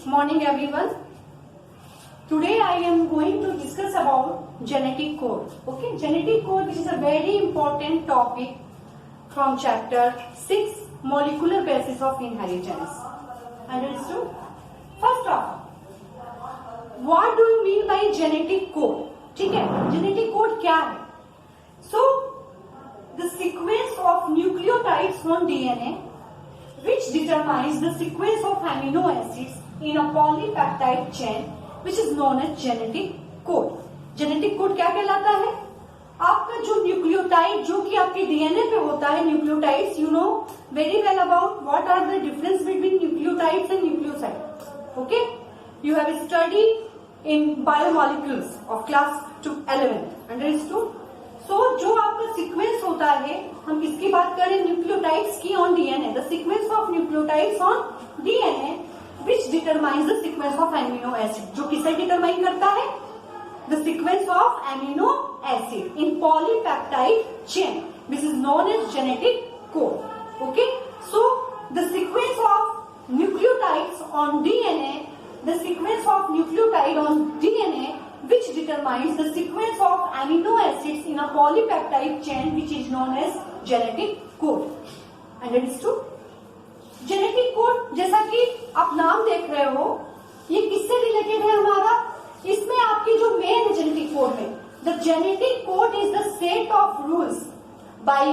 Morning everyone. Today I am going to discuss about genetic code. Okay, genetic code, which is a very important topic from chapter 6, molecular basis of inheritance. Understood? First off, what do you mean by genetic code? ठीक है, genetic code क्या है? So the sequence of nucleotides on DNA which determines the sequence of amino acids in a polypeptide chain which is known as genetic code. Genetic code क्या कहलाता है? आपका जो nucleotide जो कि आपके डीएनए पे होता है, nucleotides, you know very well about what are the difference between nucleotides and nucleoside. Okay, you have studied in biomolecules of class 11. Understood? So जो आपका सीक्वेंस होता है, हम किसकी बात करें? न्यूक्लियोटाइड्स की on DNA. The sequence of nucleotides on DNA which determines the sequence of amino acid. जो किसे डिटरमाइन करता है? The sequence of amino acid in polypeptide chain which is known as genetic code. Okay, so the sequence of nucleotides on DNA, the sequence of nucleotide on DNA which determines the sequence of amino acids in a polypeptide chain which is known as genetic code. Understood? Genetic code जैसा कि आप नाम देख रहे हो, ये किससे related है हमारा? इसमें आपकी जो मेन जेनेटिक कोड है, the genetic code is the set of rules by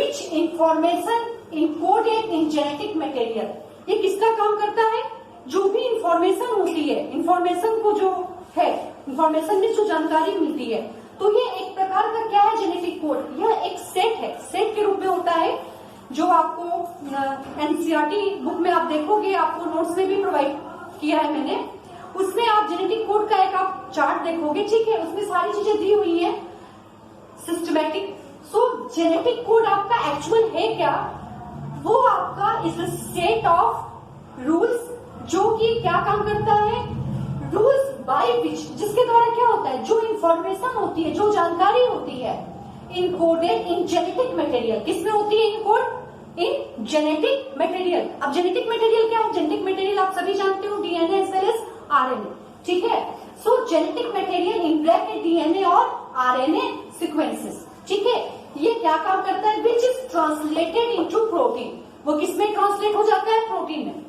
which information encoded in genetic material. ये किसका काम करता है? जो भी इंफॉर्मेशन होती है, इंफॉर्मेशन को जो है, इंफॉर्मेशन में जो जानकारी मिलती है, तो ये एक प्रकार का क्या है? Genetic code. यह एक सेट है, सेट के रूप में होता है, जो आपको एनसीईआरटी बुक में आप देखोगे, आपको नोट्स में भी प्रोवाइड किया है मैंने. उसमें आप जेनेटिक कोड का एक आप चार्ट देखोगे, ठीक है, उसमें सारी चीजें दी हुई है सिस्टमैटिक. सो जेनेटिक कोड आपका एक्चुअल है क्या? वो आपका is a set of rules जो कि क्या काम करता है? रूल्स बाय विच, जिसके द्वारा क्या होता है? जो इंफॉर्मेशन होती है, जो जानकारी होती है, इनकोडेड इन जेनेटिक मटेरियल. किसमें होती है इनकोड? In genetic material. अब जेनेटिक मटेरियल क्या है? जेनेटिक मटेरियल आप सभी जानते हो, DNA as well as RNA. ठीक है, so genetic material in bracket DNA और आरएनए सीक्वेंसेस. ठीक है, ये क्या काम करता है? Which is translated into protein. वो किसमें ट्रांसलेट हो जाता है? प्रोटीन में.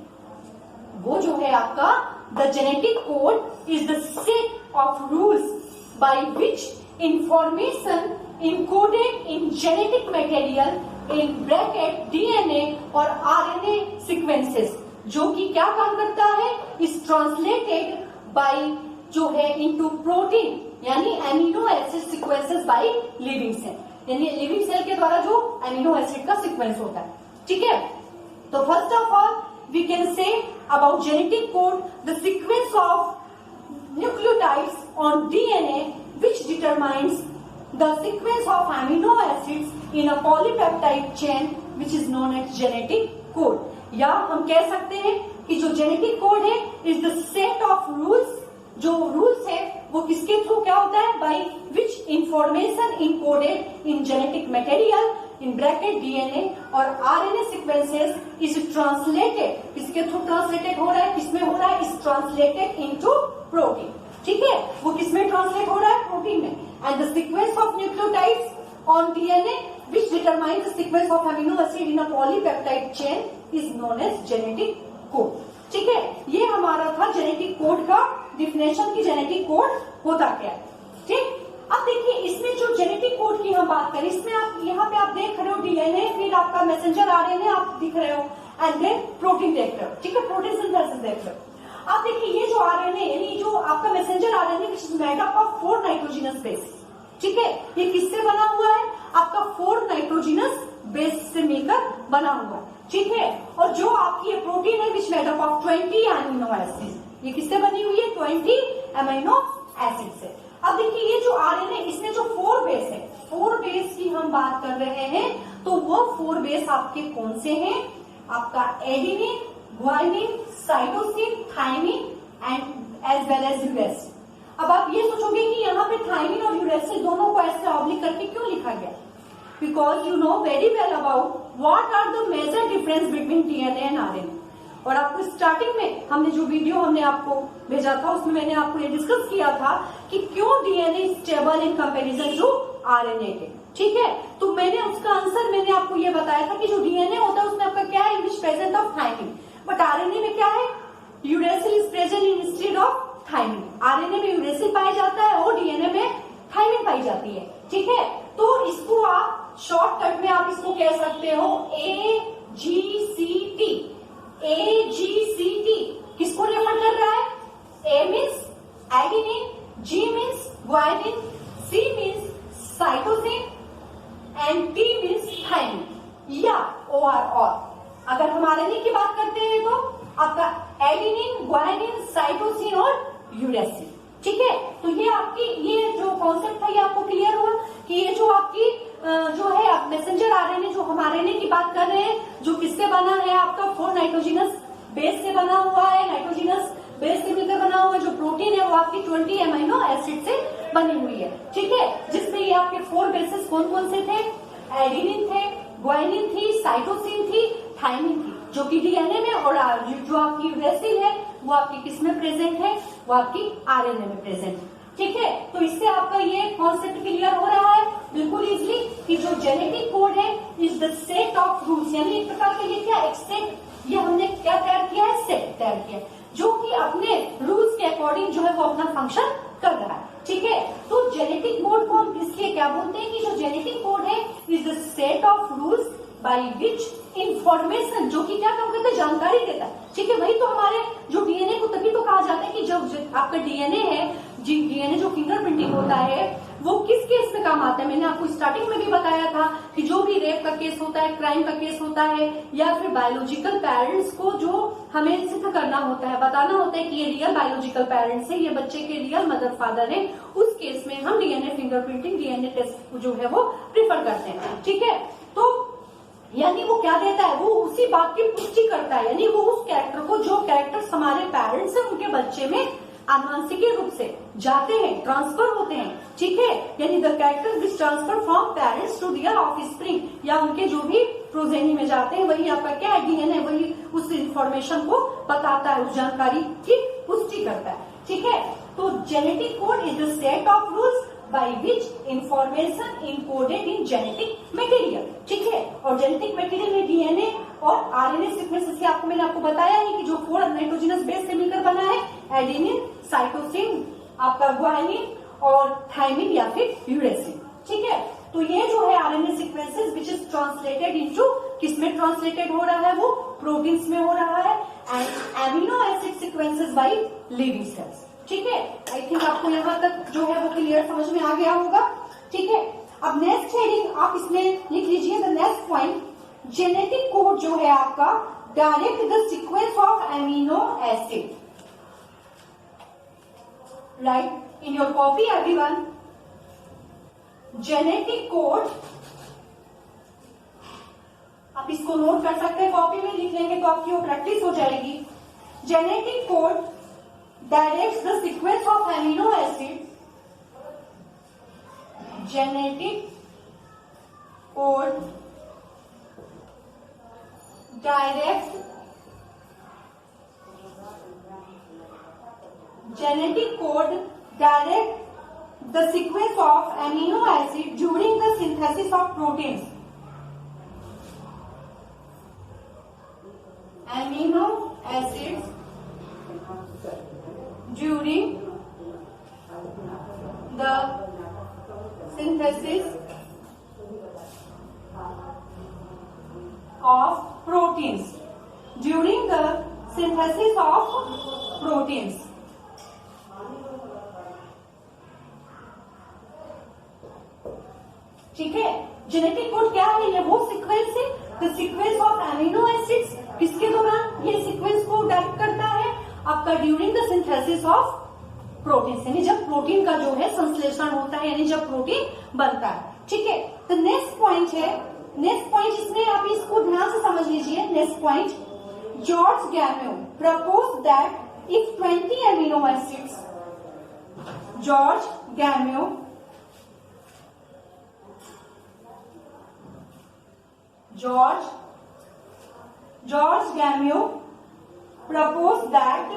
वो जो है आपका the genetic code is the set of rules by which information encoded in genetic material in bracket DNA और RNA sequences जो कि क्या काम करता है? is translated by जो है into protein यानी amino acid sequences by living cell. यानी लिविंग सेल के द्वारा जो एमिनो एसिड का सीक्वेंस होता है. ठीक है, तो first of all we can say about genetic code, the sequence of nucleotides on DNA which determines the sequence of amino acids in a polypeptide chain which is known as genetic code. या हम कह सकते हैं कि जो genetic code है is the set of rules. जो rules है वो किसके थ्रू क्या होता है? By which information encoded in genetic material in bracket DNA और आरएनए सीक्वेंसेस इज ट्रांसलेटेड. किसके थ्रू ट्रांसलेटेड हो रहा है? किसमें हो रहा है? Is translated into protein. ठीक है, वो किसमें ट्रांसलेट हो रहा है? प्रोटीन में. And the sequence of nucleotides on DNA which determine the sequence of amino acid in a polypeptide chain is known as genetic code. ठीक है, ये हमारा था जेनेटिक कोड का डिफिनेशन की जेनेटिक कोड होता क्या है. ठीक, अब देखिए इसमें जो जेनेटिक कोड की हम बात करें, इसमें आप यहाँ पे आप देख रहे हो डीएनए, फिर आपका मैसेंजर आरएनए आप दिख रहे हो, एंड देन प्रोटीन देख रहे हो. ठीक है, प्रोटीन सिंथेसिस देख रहे हो. अब देखिए ये जो आरएनए यानी जो आपका messenger RNA which is made up of 4 nitrogenous base. ठीक है, ये किससे बना हुआ है? आपका 4 नाइट्रोजिनस बेस से मिलकर बना हुआ है. ठीक है, और जो आपकी ये प्रोटीन है which made up of 20 amino acid. ये किससे बनी हुई है? 20 अमीनो एसिड से. अब देखिए ये जो आरएनए, इसमें जो 4 बेस है, 4 बेस की हम बात कर रहे हैं, तो वो 4 बेस आपके कौन से हैं? आपका adenine, guanine, cytosine, thymine and as well as uracil. अब आप ये सोचोगे कि यहाँ पे थाइमिन और यूरेसिल दोनों को ऐसे ऑब्लिक करके क्यों लिखा गया? Because you know very well about what are the major difference between DNA and RNA. और आपको स्टार्टिंग में हमने जो वीडियो हमने आपको भेजा था उसमें मैंने आपको ये डिस्कस किया था कि क्यों DNA stable in comparison to RNA के, ठीक है। तो मैंने उसका आंसर मैंने आपको ये बताया था कि जो डीएनए होता है उसमें आपका क्या है, which present of thymine, but RNA में क्या है, uracil is present in instead of thymine. RNA में यूरेसिल पाया जाता है और डीएनए में थायमिन पाई जाती है, ठीक है। तो इसको आप शॉर्टकट में आप इसको कह सकते हो AGCT। AGCT किसको रेफर कर रहा है, A means adenine, G means guanine, C means cytosine and T means thymine या और। अगर हम आरएनए की बात करते हैं तो आपका एडेनिन, ग्वानिन, साइटोसिन और यूरेसिल, ठीक है। तो ये आपकी ये जो कॉन्सेप्ट था ये आपको क्लियर हुआ कि ये जो आपकी जो है आप मैसेंजर आरएनए जो हम आरएनए की बात कर रहे हैं, जो किससे बना है, आपका 4 नाइट्रोजिनस बेस से बना हुआ है, नाइट्रोजिनस बेस से मिलकर बना हुआ है। जो प्रोटीन है वो आपकी 20 अमीनो एसिड से बनी हुई है, ठीक है। जिसमें ये आपके 4 बेसेस कौन कौन से थे, एडेनिन थे, ग्वानिन थी, साइटोसिन थी, थायमिन थी, जो कि डीएनए में, और जो आपकी यूरेसिल है वो आपकी किसमें प्रेजेंट है, वो आपकी आरएनए में प्रेजेंट है, ठीक है। तो इससे आपका ये कॉन्सेप्ट क्लियर हो रहा है बिल्कुल इजीली कि जो जेनेटिक कोड है is the set of rules, यानी एक प्रकार का ये क्या एक सेट, ये हमने क्या तैयार किया है, सेट तैयार किया है जो कि अपने रूल्स के अकॉर्डिंग जो है वो अपना फंक्शन कर रहा है, ठीक है। तो जेनेटिक कोड को हम इसलिए क्या बोलते हैं कि जो जेनेटिक कोड है is the set of rules by which information, जो कि क्या काम करता है, जानकारी देता है, ठीक है। वही तो हमारे जो डीएनए को तभी तो कहा जाता है कि जब आपका डीएनए है, डीएनए जो फिंगरप्रिंटिंग होता है वो किस केस में काम आता है। मैंने आपको स्टार्टिंग में भी बताया था कि जो भी रेप का केस होता है, क्राइम का केस होता है, या फिर बायोलॉजिकल पेरेंट्स को जो हमें सिद्ध करना होता है, बताना होता है कि ये रियल बायोलॉजिकल पेरेंट्स है, ये बच्चे के रियल मदर फादर है, उस केस में हम डीएनए फिंगरप्रिंटिंग, डीएनए टेस्ट जो है वो प्रिफर करते हैं, ठीक है। तो यानी वो क्या देता है, वो उसी बात की पुष्टि करता है, यानी वो उस कैरेक्टर को, जो कैरेक्टर्स हमारे पेरेंट्स हैं उनके बच्चे में आनुवंशिक रूप से जाते हैं, ट्रांसफर होते हैं, ठीक है। यानी the character which transfer from parents to their offspring, या उनके जो भी प्रोजेनी में जाते हैं वही आपका क्या है, डीएनए वही उस इंफॉर्मेशन को बताता है, उस जानकारी की पुष्टि करता है, ठीक है। तो genetic code is the set of rules by which information encoded in genetic material, ठीक है। और जेनेटिक मटेरियल में डीएनए और आरएनए सीक्वेंस से आपको मैंने आपको बताया है कि जो 4 नाइट्रोजनस बेस से मिलकर बना है, एडेनिन, साइटोसिन, आपका ग्वानिन और थायमिन या फिर यूरेसिल, ठीक है। तो ये जो है RNA sequences which is translated into, किसमें ट्रांसलेटेड हो रहा है, वो प्रोटीन्स में हो रहा है, and amino acid sequences by living cells, ठीक है। आई थिंक आपको यहाँ तक जो है वो क्लियर समझ में आ गया होगा, ठीक है। अब नेक्स्ट हेडिंग आप इसमें लिख लीजिए, the next point, genetic code जो है आपका direct the sequence of amino acid, right in your copy everyone. Genetic code आप इसको नोट कर सकते हैं, कॉपी में लिख लेंगे तो आपकी वो प्रैक्टिस हो जाएगी। Genetic code directs the sequence of amino acids. Genetic code directs the sequence of amino acid during the synthesis of proteins. Amino acids during the synthesis of proteins. During the synthesis of proteins. ठीक है। Genetic code क्या है, ये वो sequence है, the sequence of amino acids, किसके दौरान ये सीक्वेंस को डायरेक्ट करता है, आपका during the synthesis of protein, यानी जब प्रोटीन का जो है संश्लेषण होता है, यानी जब प्रोटीन बनता है, ठीक है। तो नेक्स्ट पॉइंट है, नेक्स्ट पॉइंट इसमें आप इसको ध्यान से समझ लीजिए। Next point, George Gamow proposed that if 20 amino acids, George Gamow proposed that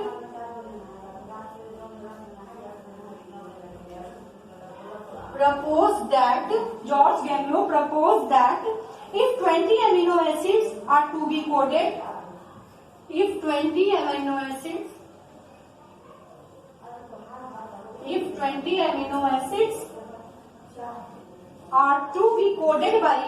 George Gamiot proposed that if 20 amino acids are to be coded, if 20 amino acids are to be coded by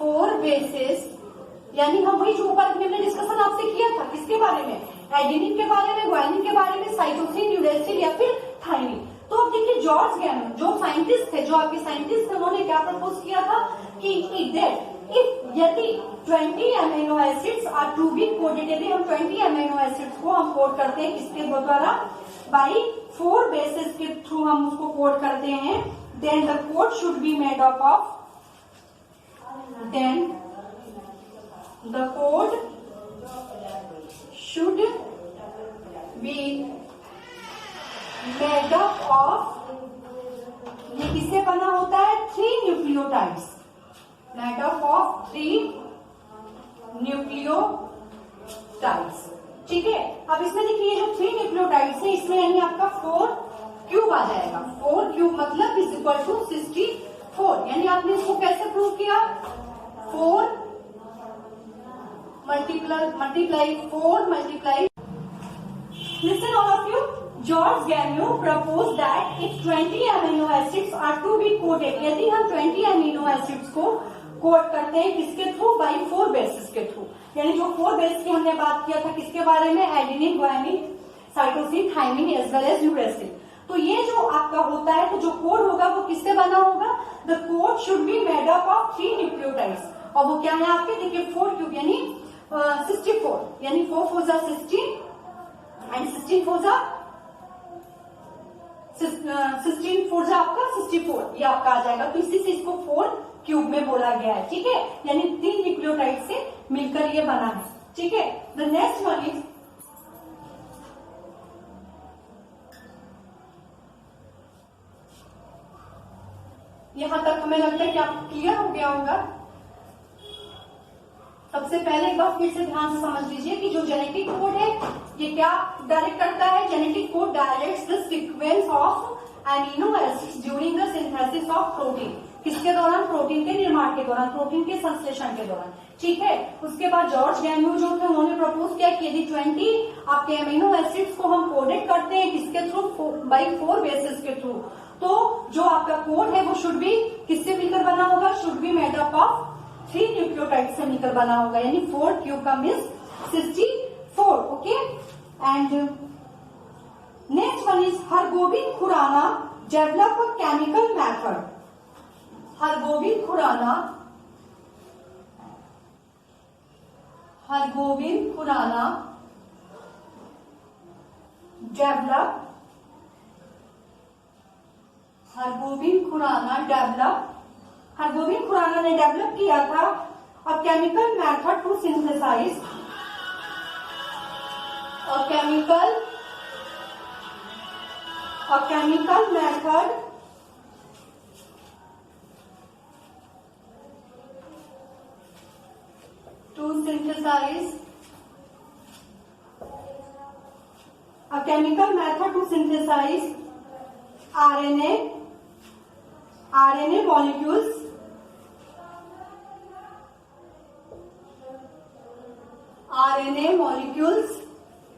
4 bases, यानी हम वही जो ऊपर हमने discussion आपसे किया था, किसके बारे में, एडेनिन के बारे में, ग्वानिन के बारे में, साइटोसिन, यूरेसिल या फिर थाइमिन। तो अब देखिए जॉर्ज गैमिट जो साइंटिस्ट थे, जो आपके साइंटिस्ट थे, उन्होंने क्या प्रपोज किया था कि यदि 20 amino acids are to be coded, यदि हम 20 अमीनो एसिड्स को हम कोड करते हैं किसके द्वारा, बाई 4 बेसिस के थ्रू हम उसको कोड करते हैं, then the code should be made up of, then the code should be made up of, ये किससे बना होता है, 3 nucleotides, made up of 3 nucleotides. ठीक है, अब इसमें देखिए जो 3 न्यूक्लियोटाइड्स है, इसमें यानी आपका 4 क्यूब आ जाएगा। 4 क्यूब मतलब इज इक्वल टू 64, यानी आपने इसको कैसे प्रूव किया, 4 multiply 4 multiply. Listen all of you. George Gamiot proposed that if 20 amino acids are to be coded, यदि हम 20 amino acids को कोड करते हैं किसके थ्रू, बाई 4 बेसिस के थ्रू, यानी जो 4 बेस की हमने बात किया था किसके बारे में, adenine, guanine, cytosine, thymine as well as uracil. तो ये जो आपका होता है, तो जो कोड होगा वो किससे बना होगा, the code should be made up of 3 nucleotides, और वो क्या है आपके, देखिए 4 क्यूब यानी 64, यानी 4 4 जा 16 एंड 16 4 जा 64, ये आपका आ जाएगा। तो इसी से इसको 4 क्यूब में बोला गया है। ठीक है, यानी 3 न्यूक्लियोटाइड से मिलकर ये बना है। ठीक है, द नेक्स्ट वन इज, यहां तक हमें लगता है कि आपको क्लियर हो गया होगा। सबसे पहले एक बार फिर से ध्यान से समझ लीजिए कि जो जेनेटिक कोड है ये क्या डायरेक्ट करता है, genetic code directs the sequence of amino acids during the synthesis of protein, किसके दौरान, प्रोटीन के निर्माण के दौरान, प्रोटीन के संश्लेषण के दौरान। ठीक है, उसके बाद जॉर्ज गैमिट जो थे उन्होंने प्रपोज किया कि यदि 20 आपके एमिनो एसिड्स को हम कोडेड करते हैं किसके थ्रू, बाई 4 बेसिस के थ्रू, तो जो आपका कोड है वो शुड बी किससे मिलकर बना होगा, should be made up of 3 nucleotide से मिलकर बना होगा, यानी 4 क्यूब का means 64। Okay, and next one is Hargobind Khurana develop a chemical method, Hargobind Khurana ने डेवलप किया था a chemical method to synthesize, a chemical method to synthesize RNA molecules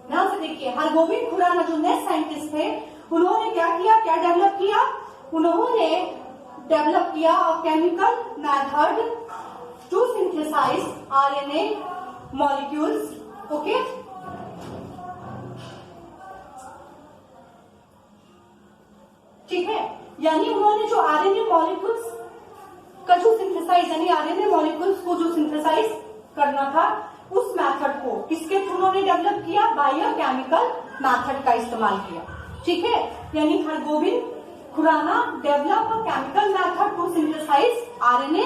ध्यान से देखिए, हरगोबिंद खुराना जो नेक्स्ट साइंटिस्ट थे उन्होंने क्या किया, क्या डेवलप किया, उन्होंने डेवलप किया chemical method to synthesize RNA molecules. Okay, ठीक है, यानी उन्होंने जो RNA मॉलिक्यूल्स का जो सिंथेसाइज, यानी RNA मॉलिक्यूल्स को जो सिंथेसाइज करना था उस मेथड को किसके थ्रू उन्होंने डेवलप किया, बायो केमिकल मेथड का इस्तेमाल किया। ठीक है, यानी Hargobind Khurana develop a chemical method to synthesize RNA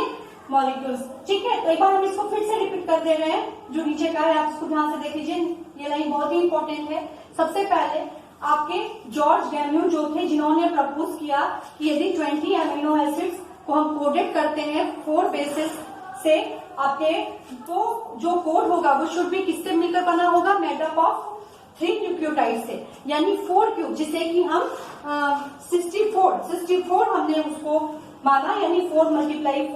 molecules. ठीक है, तो एक बार हम इसको फिर से रिपीट कर दे रहे हैं, जो नीचे का है आप इसको ध्यान से देख लीजिए, ये लाइन बहुत ही इंपॉर्टेंट है। सबसे पहले आपके जॉर्ज गैम्यून जो थे, जिन्होंने प्रपोज किया कि यदि 20 अमीनो एसिड्स को हम कोडेड करते हैं 4 बेसिस से, आपके तो जो कोड होगा वो शुड भी किससे मिलकर बना होगा, मेडअप ऑफ 3 न्यूक्लियोटाइड से, यानी 4 क्यूब, जिसे कि हम 64 हमने उसको माना, यानी 4 मल्टीप्लाई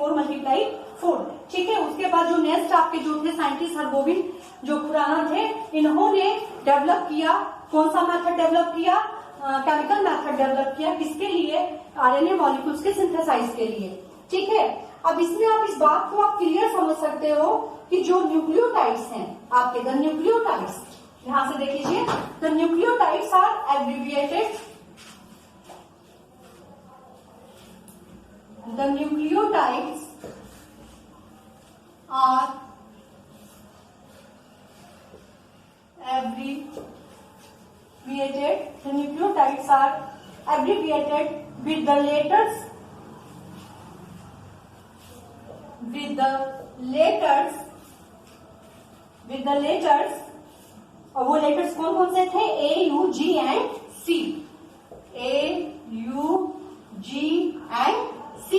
4। ठीक है। उसके बाद जो नेक्स्ट आपके जो थे साइंटिस्ट हरगोविंद जो खुराना थे, इन्होंने डेवलप किया, कौन सा मेथड डेवलप किया, केमिकल मेथड डेवलप किया, किसके लिए, आरएनए मॉलिक्यूल्स के सिंथेसाइज के लिए। ठीक है। अब इसमें आप इस बात को आप क्लियर समझ सकते हो कि जो न्यूक्लियोटाइड्स हैं आपके, द न्यूक्लियोटाइड्स, यहां से देख लीजिए, the nucleotides are abbreviated, the nucleotides are abbreviated, the nucleotides are abbreviated with the letters, और वो लेटर्स कौन कौन से थे, A, U, G and C, A, U, G and C.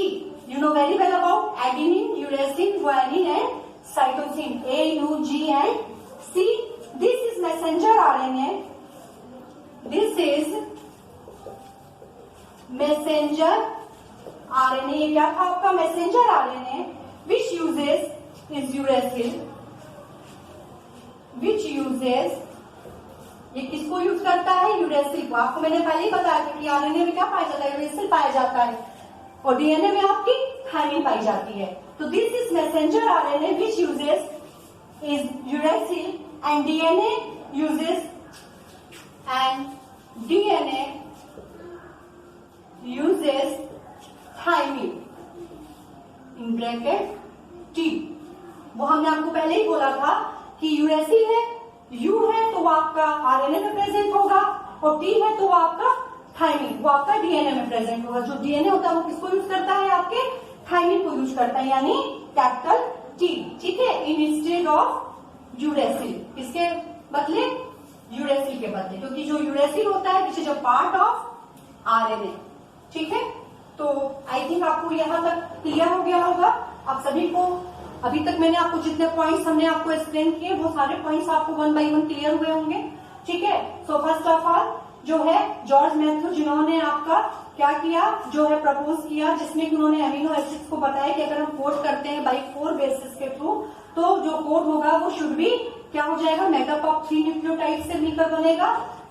You know very well about adenine, uracil, guanine and cytosine. A, U, G and C. This is messenger RNA. This is messenger RNA. ये क्या था आपका messenger RNA? Which uses is uracil. Which uses, ये किसको use करता है, uracil को। आपको मैंने पहले ही बताया था कि आरएनए में क्या पाया जाता है, यूरेसिल पाया जाता है, और डीएनए में आपकी थायमिन पाई जाती है। तो this is messenger RNA which uses is uracil and DNA uses thymine in bracket T. वो हमने आपको पहले ही बोला था कि यूरेसिल है, यू है तो वो आपका आरएनए में प्रेजेंट होगा, और टी है तो वो आपका थायमिन, वो आपका डीएनए में प्रेजेंट होगा। जो डीएनए होता है वो किसको यूज करता है, आपके थायमिन को यूज करता है, यानी कैपिटल टी। ठीक है, इंस्टेड ऑफ यूरेसिल, इसके बदले यूरेसिल के बदले, क्योंकि जो यूरेसिल होता है which is a part of RNA. ठीक है, तो आई थिंक आपको यहाँ तक क्लियर हो गया होगा। आप सभी को अभी तक मैंने आपको जितने पॉइंट्स हमने आपको एक्सप्लेन किए वो सारे पॉइंट्स आपको 1 by 1 क्लियर हुए होंगे। ठीक है, सो फर्स्ट ऑफ ऑल जो है जॉर्ज मैथ्यू, जिन्होंने आपका क्या किया, जो है प्रपोज किया, जिसमें कि उन्होंने अमीनो एसिड्स को बताया कि अगर हम कोड करते हैं बाई 4 बेसिस के थ्रू, तो जो कोड होगा वो शुड भी क्या हो जाएगा, मेकअप ऑफ 3 न्यूक्लियोटाइड से मिलकर बनेगा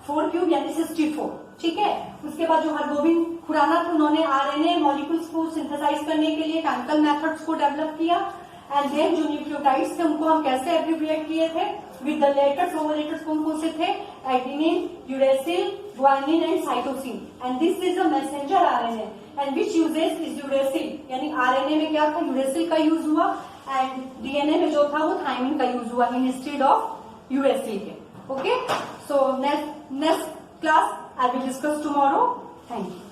4 क्यूब यानी 64। ठीक है, उसके बाद जो हरगोविंद खुराना थे, उन्होंने आरएनए मॉलिक्यूल्स को सिंथेसाइज करने के लिए केमिकल मेथड्स को डेवलप किया, एंड देन जो न्यूक्लियोटाइड्स थे उनको हम कैसे एब्रिविएट किए थे विद द लेटर्स, वो लेटर्स कौन कौन से थे, adenine, uracil, guanine and cytosine, and this is a messenger RNA and which uses is uracil, यानी आरएनए में क्या था, यूरेसिल का यूज हुआ, एंड डीएनए में जो था वो थायमिन का यूज हुआ इंस्टेड ऑफ यूरेसिल के। Okay, so next class I will discuss tomorrow. Thank you.